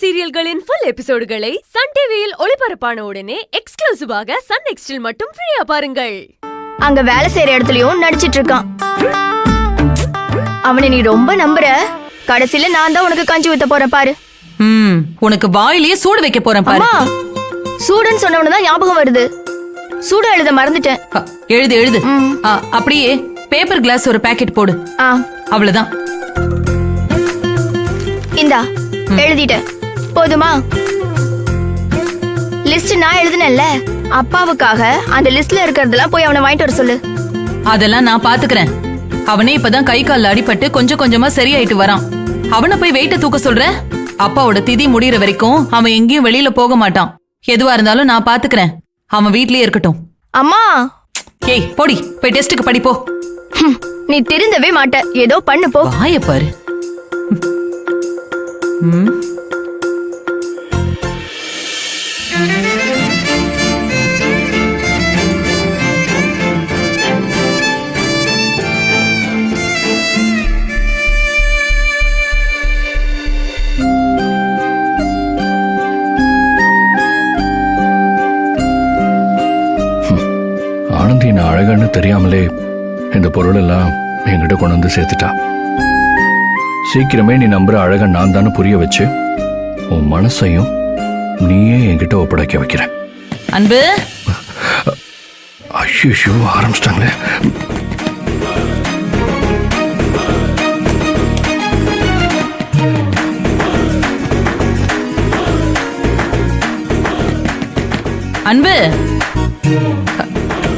சீரியல்களின் full எபிசோடுகளை Sun டிவியில் ஒளிபரப்பான உடனே எக்ஸ்க்ளூசிவாக சன் நெக்ஸ்டில் மட்டும் ஃப்ரீயா பாருங்கள். அங்க வேலை செய்யற இடத்துலயும் நடிச்சிட்டு இருக்கான். அவனை நீ ரொம்ப நம்புற. கடைசியில நான் தான் உனக்கு கஞ்சி ஊத்த போறேன் பாரு. உனக்கு வாயிலேயே சூடு வைக்க போறேன் பாரு. சூடுன்னு சொன்னவனதான் ஞாபகம் வருது. சூடு எழுத மறந்துட்டேன். எழுது எழுது. அப்படியே பேப்பர் கிளாஸ் ஒரு பாக்கெட் போடு. அவ்வளவுதான். இந்தா எழுதிட்டேன். போதுமா? லிஸ்ட் நான் எழுதுனேன்ல, அப்பாவுக்காக அந்த லிஸ்ட்ல இருக்கிறதெல்லாம் போய் அவனை வாங்கிட்டு வர சொல்லு. அதெல்லாம் நான் பாத்துக்கிறேன். அவனே இப்பதான் கை கால் அடிபட்டு கொஞ்சம் கொஞ்சமா சரியாயிட்டு வரான். அவனை போய் வெயிட்ட தூக்க சொல்ற? அப்பாவோட திதி முடியற வரைக்கும் அவன் எங்கேயும் வெளியில போக மாட்டான். எதுவா இருந்தாலும் நான் பாத்துக்கிறேன். அவன் வீட்லயே இருக்கட்டும். அம்மா, ஏய் போடி, போய் டெஸ்டுக்கு படிப்போ. நீ திருந்தவே மாட்ட. ஏதோ பண்ணு போ. வாய பாரு. ஆனந்தி நான் அழகான்னு தெரியாமலே இந்த பொருள் எல்லாம் என்கிட்ட கொண்டு வந்து சேர்த்துட்டா. சீக்கிரமே நீ நம்புற அழகன் நான் தானே புரிய வச்சு உன் மனசையும் நீயே என்கிட்ட ஒப்படைக்க வைக்கிற. அன்பு, ஐயோ ஆரம்பிச்சிட்டாங்களே. அன்பு,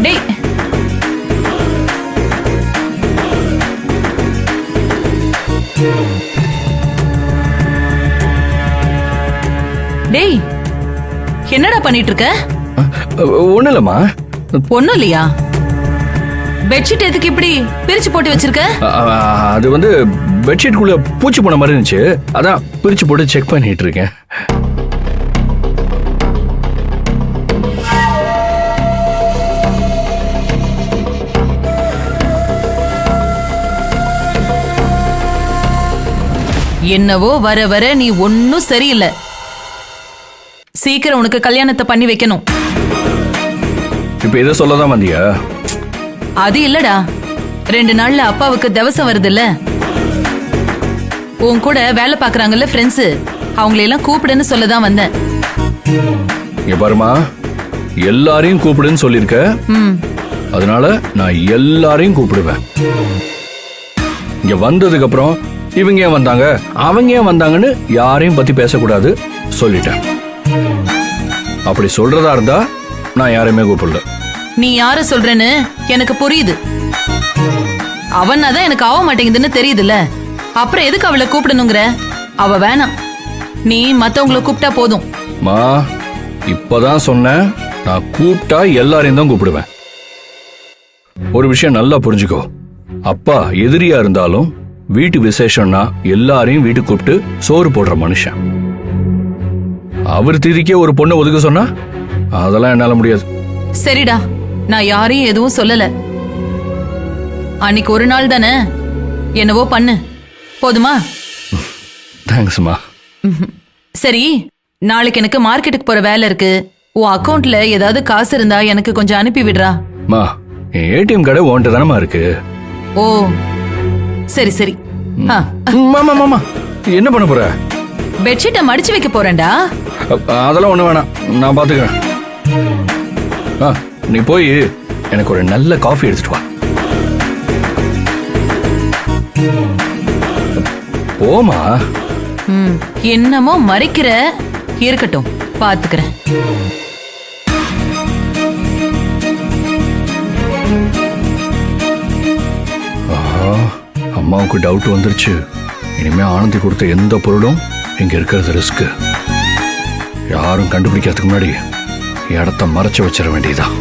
டேய் டேய், என்னடா பண்ணிட்டு இருக்க? ஒண்ணு இல்லம்மா. ஒண்ணும் இல்லையா? பெட்ஷீட் எதுக்கு இப்படி பிரிச்சு போட்டு வச்சிருக்க? அது வந்து பெட்ஷீட் குள்ள பூச்சி போன மாதிரி இருந்துச்சு, அதான் பிரிச்சு போட்டு செக் பண்ணிட்டு இருக்கேன். என்னவோ வர வர நீ ஒன்னும் சரியில்லை. சீக்கிரம் உனக்கு கல்யாணத்தை பண்ணி வைக்கணும். இப்ப இதை சொல்லதான் வந்தியா? அது இல்லடா, 2 நாள்ல அப்பாவுக்கு திவசம் வருதுல்ல. உன் கூட வேலை பாக்குறாங்கல்ல ஃப்ரெண்ட்ஸ், அவங்களையெல்லாம் கூப்பிடுன்னு சொல்லதான் வந்தேன். இங்க பாருமா, எல்லாரையும் கூப்பிடுன்னு சொல்லிருக்க. அதனால நான் எல்லாரையும் கூப்பிடுவேன். இங்க வந்ததுக்கு அப்புறம் இவங்க ஏன் வந்தாங்க அவங்க ஏன் வந்தாங்கன்னு யாரையும் பத்தி பேசக்கூடாது சொல்லிட்டேன். அப்படி சொல்றதா இருந்தா நான் யாரையுமே கூப்பிடல. நீ யார சொல்றேன்னு எனக்கு புரியுது. அவனாதான் எனக்கு ஆக மாட்டேங்குதுன்னு தெரியுதுல்ல, அப்புறம் எதுக்கு அவளை கூப்பிடணுங்கிற? அவ வேணாம், நீ மத்தவங்கள கூப்பிட்டா போதும். மா, இப்பதான் சொன்னேன், நான் கூப்பிட்டா எல்லாரையும் தான் கூப்பிடுவேன். ஒரு விஷயம் நல்லா புரிஞ்சுக்கோ, அப்பா எதிரியா இருந்தாலும் வீட்டு விசேஷம்னா எல்லாரையும் வீட்டுக்கு கூப்பிட்டு சோறு போடுற மனுஷன். அவர் திதிக்கே ஒரு பொண்ணை ஒதுக்க சொன்னா அதெல்லாம் என்னால முடியாது. சரிடா, நான் யாரையும் எதுவும் சொல்லல. அன்னைக்கு ஒரு நாள் தானே, என்னவோ பண்ணு, போதுமா? தேங்க்ஸ்மா. சரி, நாளைக்கு எனக்கு மார்க்கெட்டுக்கு போற வேலை இருக்கு. உன் அக்கவுண்ட்ல ஏதாவது காசு இருந்தா எனக்கு கொஞ்சம் அனுப்பி விடுறா. மா, என் ஏடிஎம் கடை ஓன்ட்ட தானமா இருக்கு. ஓ சரி சரி. மாமா, என்ன பண்ண போற? பெட்ஷீட்டை மடிச்சு வைக்க போறேன்டா. அதெல்லாம் ஒண்ணு வேணாம், நான் பாத்துக்கிறேன். நீ போய் எனக்கு ஒரு நல்ல காஃபி எடுத்துட்டு வா. போமா. என்னமோ மறைக்கிற, இருக்கட்டும் பாத்துக்கிறேன். அம்மாவுக்கு டவுட் வந்துருச்சு. இனிமே ஆனந்தி கொடுத்த எந்த பொருளும் இங்க இருக்கிறது ரிஸ்க். யாரும் கண்டுபிடிக்கிறதுக்கு முன்னாடி இடத்த மறைச்சு வச்சிட வேண்டியதுதான்.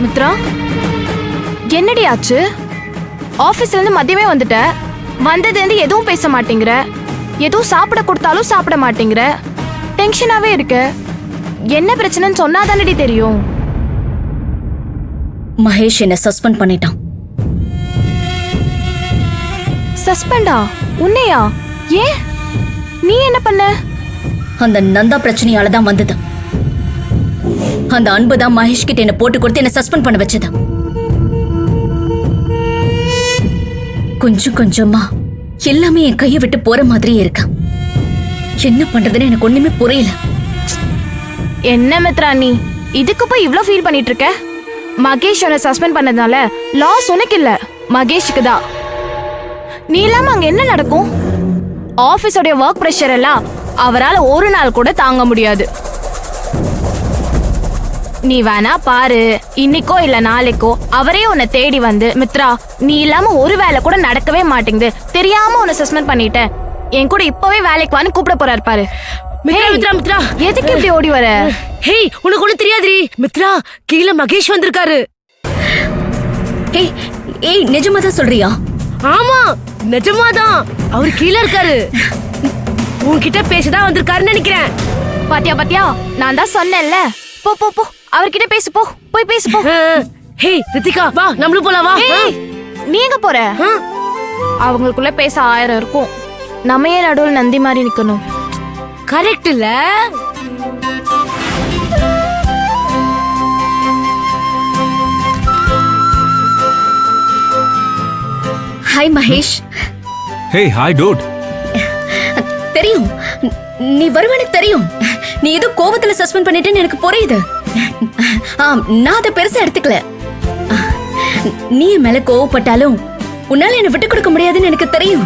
மித்ரா, என்னடி ஆச்சு? ஆபீஸ்ல இருந்து மதியமே வந்துட்ட. வந்ததுலேருந்து எதுவும் பேச மாட்டேங்கிற, எதுவும் சாப்பிட கொடுத்தாலும் சாப்பிட மாட்டேங்கிற, டென்ஷனாவே இருக்க. என்ன பிரச்சனைன்னு சொன்னா தானடி தெரியும். மகேஷ் என்ன சஸ்பெண்ட் பண்ணிட்டான். சஸ்பெண்டா? உன்னையா? ஏன்? நீ என்ன பண்ண? அந்த நந்தா பிரச்சனையால தான் வந்தது. அந்த அன்பு தான் மகேஷ் கிட்ட என்ன போட்டு கொடுத்து என்ன சஸ்பெண்ட் பண்ண வச்சது. கொஞ்சம் கொஞ்சமா எல்லாமே என் கையை விட்டு போற மாதிரியே இருக்கு. என்ன பண்றதுன்னு எனக்கு ஒண்ணுமே புரியல. என்ன மித்ரா நீ இதுக்கு போய் இவ்ளோ ஃபீல் பண்ணிட்டு இருக்க? மகேஷ் உன்னை சஸ்பெண்ட் பண்ணதுனால லாஸ் உனக்கு இல்ல, மகேஷுக்கு தான். நீ இல்லாம அங்க என்ன நடக்கும்? ஆபீஸோட ஒர்க் பிரஷர் எல்லாம் அவரால் ஒரு நாள் கூட தாங்க முடியாது. நீ வேணா பாரு, இன்னைக்கோ இல்ல நாளைக்கோ அவரே உன்னை தேடி வந்து, மித்ரா நீ இல்லாம ஒரு வேலை கூட நடக்கவே மாட்டேங்குது, தெரியாம உன்னை சஸ்பெண்ட் பண்ணிட்டேன், என் கூட இப்பவே வேலைக்கு வான்னு கூப்பிட போறாரு பாரு. மித்ரா மித்ரா மித்ரா, எதுக்கு இப்படி ஓடி வர? ஹேய் உனக்கு ஒண்ணு தெரியாதுரி. மித்ரா கீழே மகேஷ் வந்திருக்காரு. ஏய் ஏய், நிஜமா தான் சொல்றியா? ஆமா நிஜமாதான், அவர் கீழே இருக்காரு. உன்கிட்ட பேசதான் வந்திருக்காருன்னு நினைக்கிறேன். பாத்தியா பாத்தியா, நான் தான் சொன்னேன்ல. போ போ போ, அவர்கிட்ட பேசு போ, போய் பேசு போ. ஹேய் ரித்திகா வா, நம்மளும் போலாம் வா. ஏய், நீ எங்க போற? அவங்களுக்குள்ள பேச 1000 இருக்கும், நம்ம ஏன் நடுவில் நந்தி மாதிரி நிக்கணும்? கரெக்ட் இல்ல? Hi Mahesh. Hey hi dude. தெரியும் நீ வருவேன்னு தெரியும். நீ ஏதோ கோவத்துல சஸ்பெண்ட் பண்ணிட்டேன்னு எனக்கு புரியுது. நான் அதை பெருசா எடுத்துக்கல. நீ என் மேல கோவப்பட்டாலும் உன்னால என்ன விட்டு கொடுக்க முடியாதுன்னு எனக்கு தெரியும்.